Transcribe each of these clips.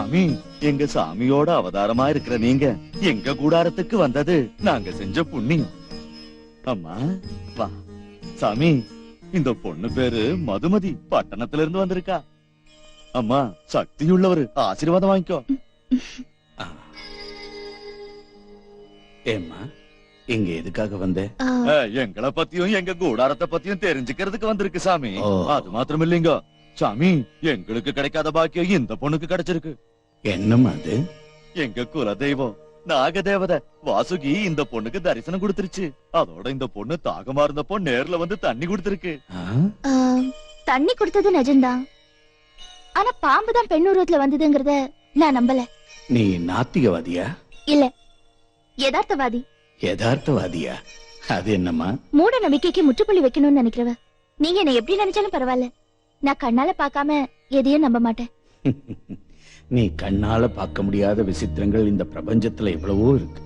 சாமி, எங்க சாமியோட அவதாரமா இருக்கிற நீங்க எங்க கூடாரத்துக்கு வந்தது நாங்க செஞ்ச புண்ணியம். அம்மா வா. சாமி, இந்த பொண்ணு பேரு மதுமதி, பட்டணத்துல இருந்து வந்திருக்கா. அம்மா, சக்தியுள்ளவரு, ஆசீர்வாதம் வாங்கிக்கோ. ஏம்மா, இங்க எதுக்காக வந்த? எங்களை பத்தியும் எங்க கூடாரத்தை பத்தியும் தெரிஞ்சுக்கிறதுக்கு வந்திருக்கு சாமி. அது மாத்திரம் இல்லைங்க சாமி, எங்களுக்கு கிடைக்காத பாக்கியம் இந்த பொண்ணுக்கு கிடைச்சிருக்கு. என்னம்மா அது? எங்க குல தெய்வம் நாகதேவதை வாசுகி இந்த பொண்ணுக்கு தரிசனம் கொடுத்துருச்சு. அதோட இந்த பொண்ணு தாகமா இருந்தப்போ நேர்ல வந்து தண்ணி கொடுத்திருக்கு. தண்ணி கொடுத்தது நிஜம்தான். ஆனா பாம்புதான் பெண் உருவத்துல வந்ததுங்கிறத நான் நம்பல. நீ நாத்திகவாதியா? இல்ல, யதார்த்தவாதி. யதார்த்தவாதியா? அது என்னம்மா? மூட நம்பிக்கைக்கு முற்றுப்புள்ளி வைக்கணும்னு நினைக்கிறவ. நீங்க என்ன எப்படி நினைச்சாலும் பரவாயில்ல, நான் கண்ணால பாக்காம எதையும் நம்ப மாட்டேன். நீ கண்ணால பார்க்க முடியாத விசித்திரங்கள் இந்த பிரபஞ்சத்துல எவ்வளவோ இருக்கு.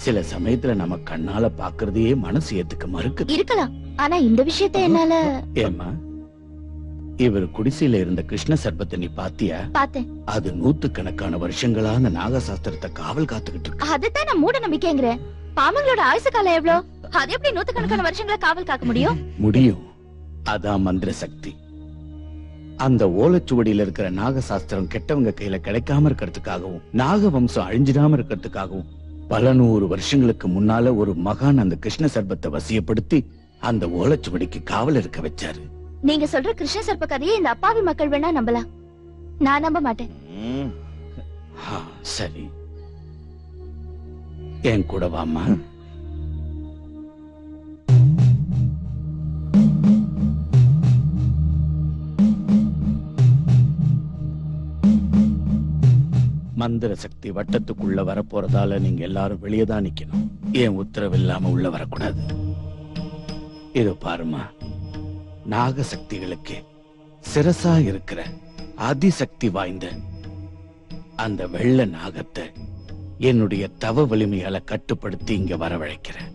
சில சமயத்துல நம்ம கண்ணால பாக்குறதையே மனசு ஏத்துக்க மறுக்குது. இருக்கலாம், ஆனா இந்த விஷயத்தை என்னால. ஏம்மா, இவர் குடிசையில இருந்த கிருஷ்ண சர்பத்தை நீ பாத்தியா? பார்த்தேன். அது நூத்துக்கணக்கான வருஷங்களா அந்த நாகசாஸ்திரத்தை காவல் காத்துக்கிட்டு இருக்கு. அதுதான் நான் மூட நம்பிக்கைங்கிறேன். பாம்புங்களோட ஆயுசு காலம் எவ்வளவு? அது எப்படி நூத்துக்கணக்கான வருஷங்களை காவல் காக்க முடியும்? முடியும். அதான் மந்திர சக்தி. அந்த ஓலைச்சுவடியில இருக்கிற நாகசாஸ்திரம் கெட்டவங்க கையில கிடைக்காம இருக்கிறதுக்காகவும் நாக வம்சம் அழிஞ்சிடாம இருக்கிறதுக்காகவும் பல 100 வருஷங்களுக்கு முன்னால ஒரு மகான் அந்த கிருஷ்ண சர்பத்தை வசியப்படுத்தி அந்த ஓலைச்சுவடிக்கு காவல் இருக்க வச்சாரு. நீங்க சொல்ற கிருஷ்ண சர்ப கதையை இந்த அப்பாவி மக்கள் வேணா நம்பலாம், நான் நம்ப மாட்டேன். சரி, என் கூட வாமா. மந்திர சக்தி வட்டத்துக்குள்ள வரப்போறதால நீங்க எல்லாரும் வெளியேதான் நிக்கணும். ஏன் உத்தரவு இல்லாம உள்ள வரக்கூடாது. இதோ பாருமா, நாக சக்திகளுக்கு சிரசா இருக்கிற அதிசக்தி வாய்ந்த அந்த வெள்ள நாகத்தை என்னுடைய தவ வலிமையால கட்டுப்படுத்தி இங்க வரவழைக்கிறேன்.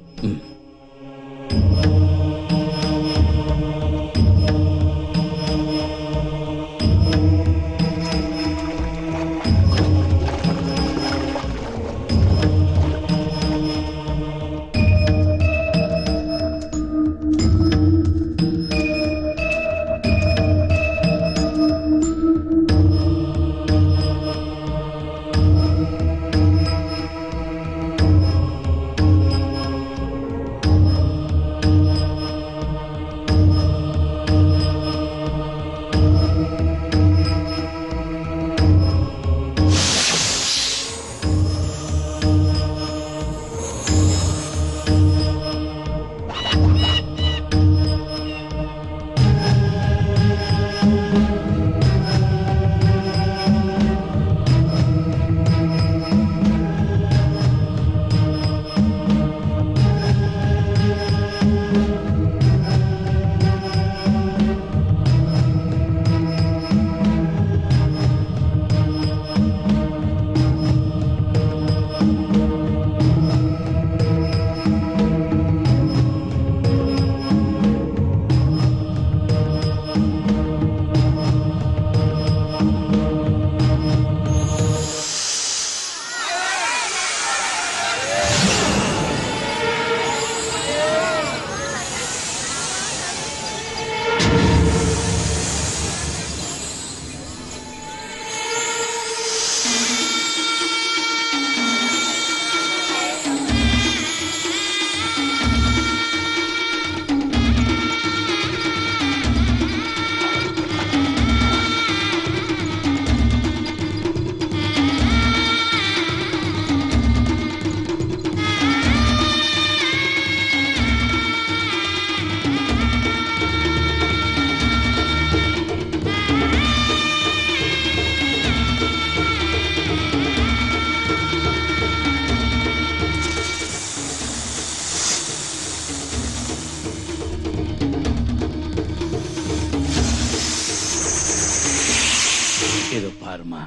இது பாருமா,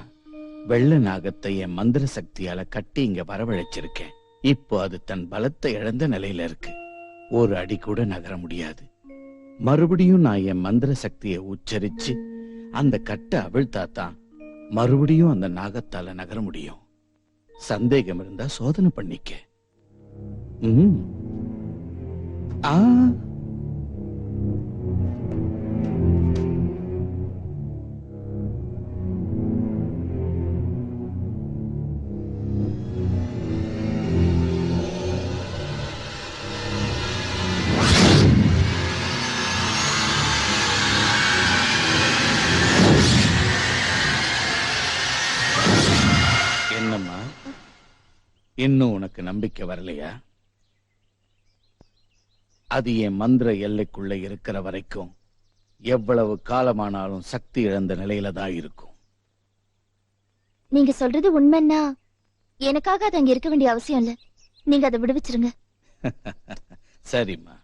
வெள்ள நாகத்தை என் மந்திர சக்தியால கட்டி இங்க வரவழைச்சிருக்கேன். இப்போ அது தன் பலத்தை இழந்த நிலையில இருக்கு. ஒரு அடி கூட நகர முடியாது. மறுபடியும் நான் என் மந்திர சக்தியை உச்சரிச்சு அந்த கட்டை அவிழ்த்தாதான் மறுபடியும் அந்த நாகத்தால நகர முடியும். சந்தேகம் இருந்தா சோதனை பண்ணிக்க. ம். ஆ. என்னம்மா, இன்னும் உனக்கு நம்பிக்கை வரலையா? அது என் மந்திர எல்லைக்குள்ள இருக்கிற வரைக்கும் எவ்வளவு காலமானாலும் சக்தி இழந்த நிலையில தான் இருக்கும். நீங்க சொல்றது உண்மைன்னா எனக்காக அது அங்க இருக்க வேண்டிய அவசியம் இல்ல. நீங்க அதை விடுவிச்சிருங்க. சரிம்மா.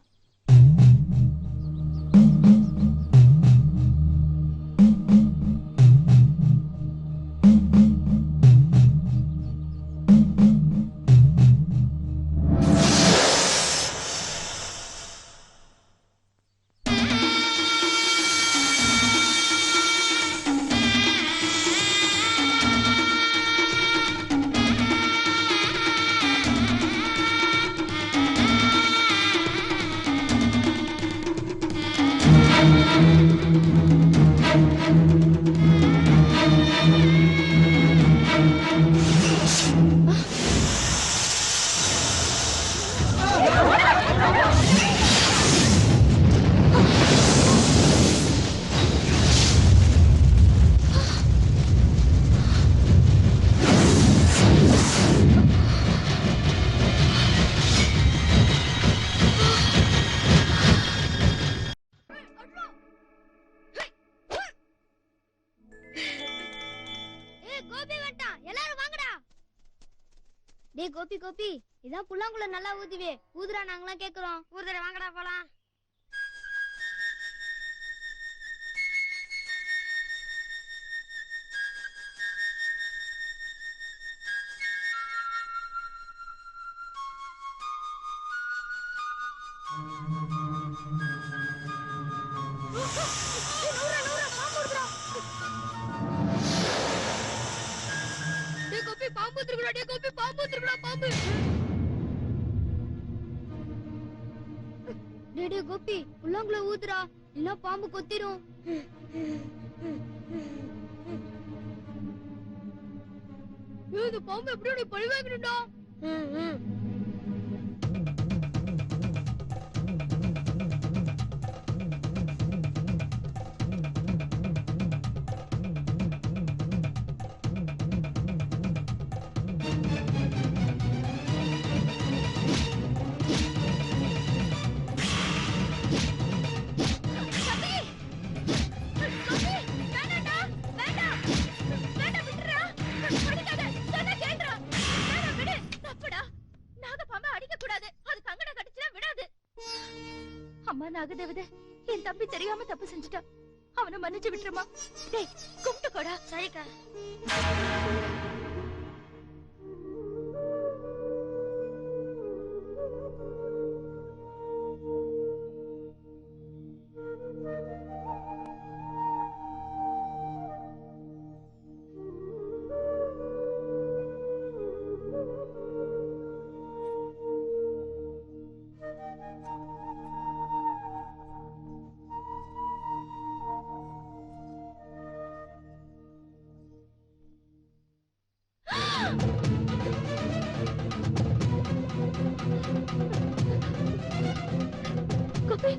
டேய் கோபி கோபி, இதான் புல்லாங்குழ நல்லா ஊதுவே. ஊதுறா, நாங்களாம் கேக்குறோம். ஊதுற, வாங்கடா போலாம். பாம்பு திருக்குறா, டேய் கோபி, பாம்பு திருக்குறா, பாம்பு. டேய் கோபி, புல்லாங்குழ ஊதுறா, இல்ல பாம்பு கொத்திரும். இந்த பாம்பு எப்படி பழி வாங்கணும்டா? அம்மா நாகதேவதை, என் தம்பி தெரியாம தப்பு செஞ்சுட்டான். அவனை மன்னிச்சு விட்டுருமா? டேய் கும்பிட்டு கோடா. சரிக்கா. கோபி